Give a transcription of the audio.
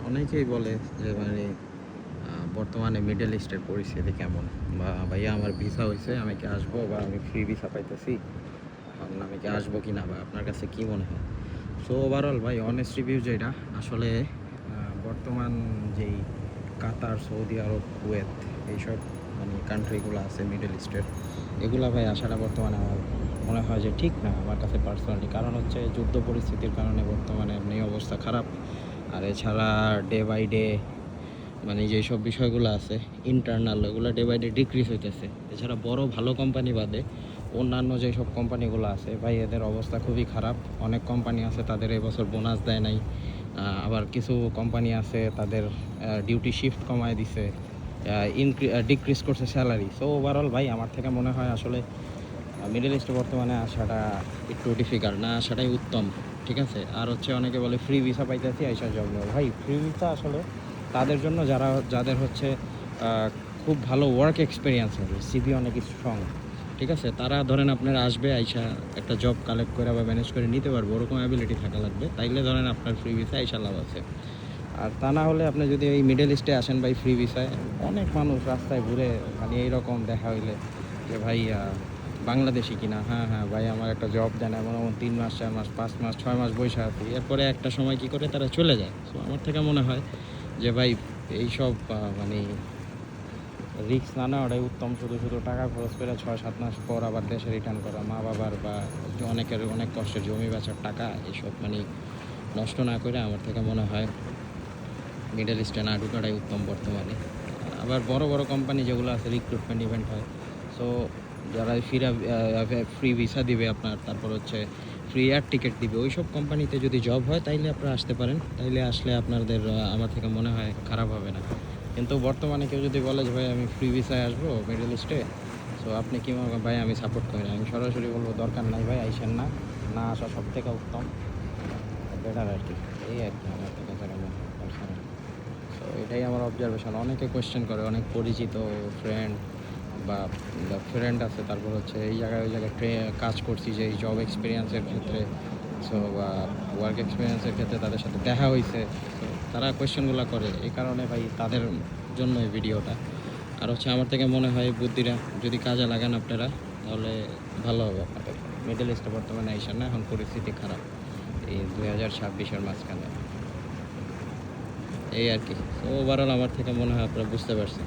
অনেকেই বলে যে মানে বর্তমানে মিডল ইস্টের পরিস্থিতি কেমন, বা ভাইয়া আমার ভিসা হয়েছে, আমি কি আসবো, বা আমি ফ্রি ভিসা পাইতেছি, আমি কি আসবো কি না, বা আপনার কাছে কি মনে হয়? সো ওভারঅল ভাই অনেস্ট রিভিউ যেটা আসলে বর্তমান যেই কাতার, সৌদি আরব, কুয়েত, এইসব মানে কান্ট্রিগুলো আছে মিডল ইস্টের, এগুলা ভাই আসাটা বর্তমানে আমার মনে হয় যে ঠিক না আমার কাছে পার্সোনালি। কারণ হচ্ছে যুদ্ধ পরিস্থিতির কারণে বর্তমানে এমনি অবস্থা খারাপ। আর এছাড়া ডে বাই ডে মানে যেসব বিষয়গুলো আছে ইন্টারনাল, ওগুলো ডে বাই ডে ডিক্রিজ হইতেছে। এছাড়া বড় ভালো কোম্পানি বাদে অন্যান্য যেসব কোম্পানিগুলো আছে ভাই, এদের অবস্থা খুবই খারাপ। অনেক কোম্পানি আছে তাদের এবছর বোনাস দেয় নাই, আবার কিছু কোম্পানি আছে তাদের ডিউটি শিফট কমায় দিছে, ডিক্রিজ করছে স্যালারি। সো ওভারঅল ভাই আমার থেকে মনে হয় আসলে মিডল ইস্টে বর্তমানে আসাটা একটু ডিফিকাল্ট, না আসাটাই উত্তম। ঠিক আছে। আর হচ্ছে অনেকে বলে ফ্রি ভিসা পাইতেছি আইসা জব নেব। ভাই ফ্রি ভিসা আসলে তাদের জন্য যাদের হচ্ছে খুব ভালো ওয়ার্ক এক্সপিরিয়েন্স হবে, সিভি অনেক স্ট্রং। ঠিক আছে, তারা ধরেন আপনার আসবে আইসা একটা জব কালেক্ট করে বা ম্যানেজ করে নিতে পারবে, ওরকম অ্যাবিলিটি থাকা লাগবে, তাইলে ধরেন আপনার ফ্রি ভিসা আইসা লাভ আছে। আর তা না হলে আপনি যদি এই মিডল ইস্টে আসেন ভাই ফ্রি ভিসায়, অনেক মানুষ রাস্তায় ঘুরে মানে এইরকম দেখা হইলে যে ভাই বাংলাদেশি কিনা, হ্যাঁ হ্যাঁ ভাই আমার একটা জব দেন, এমন 3 মাস 4 মাস 5 মাস 6 মাস বসে আছি, এরপরে একটা সময় কি করে তারা চলে যায়। সো আমার থেকে মনে হয় যে ভাই এইসব মানে রিস্ক না নেওয়াটাই উত্তম। শুধু শুধু টাকা খরচ করে 6-7 মাস পর আবার দেশে রিটার্ন করা, মা বাবার বা অনেকের অনেক কষ্টের জমি বেচার টাকা, এসব মানে নষ্ট না করে আমার থেকে মনে হয় মিডল ইস্টে না ঢুকাটাই উত্তম বর্তমানে। আবার বড় বড় কোম্পানি যেগুলো আছে রিক্রুটমেন্ট ইভেন্ট হয়, সো যারা ফ্রি ভিসা দিবে আপনার, তারপর হচ্ছে ফ্রি এয়ার টিকিট দিবে, ওই সব কোম্পানিতে যদি জব হয় তাইলে আপনারা আসতে পারেন। তাইলে আসলে আপনাদের আমার থেকে মনে হয় খারাপ হবে না। কিন্তু বর্তমানে কেউ যদি বলে যে ভাই আমি ফ্রি ভিসায় আসবো মিডল ইস্টে, সো আপনি কী মনে করেন? ভাই আমি সাপোর্ট করি না। আমি সরাসরি বলবো দরকার নাই ভাই, আইসেন না, না আসা সব থেকে উত্তম, বেটার আর কি। এই আর কি আমার থেকে যারা মনে হয় পার্সোনালি। সো এটাই আমার অবজারভেশন। অনেকে কোয়েশ্চেন করে, অনেক পরিচিত ফ্রেন্ড বা ফ্রেন্ড আছে, তারপর হচ্ছে এই জায়গায় ওই জায়গায় কাজ করছি যে এই জব এক্সপিরিয়েন্সের ক্ষেত্রে, সো বা ওয়ার্ক এক্সপিরিয়েন্সের ক্ষেত্রে তাদের সাথে দেখা হয়েছে। তো তারা কোয়েশ্চেনগুলো করে, এই কারণে ভাই তাদের জন্য এই ভিডিওটা। আর হচ্ছে আমার থেকে মনে হয় বুদ্ধিটা যদি কাজে লাগান আপনারা, তাহলে ভালো হবে আপনাদের। মিডল ইস্টে বর্তমানে আইসেন না, এখন পরিস্থিতি খারাপ এই 2026-এর মাঝখানে। এই আর কি। তো ওভারঅল আমার থেকে মনে হয় আপনারা বুঝতে পারছেন।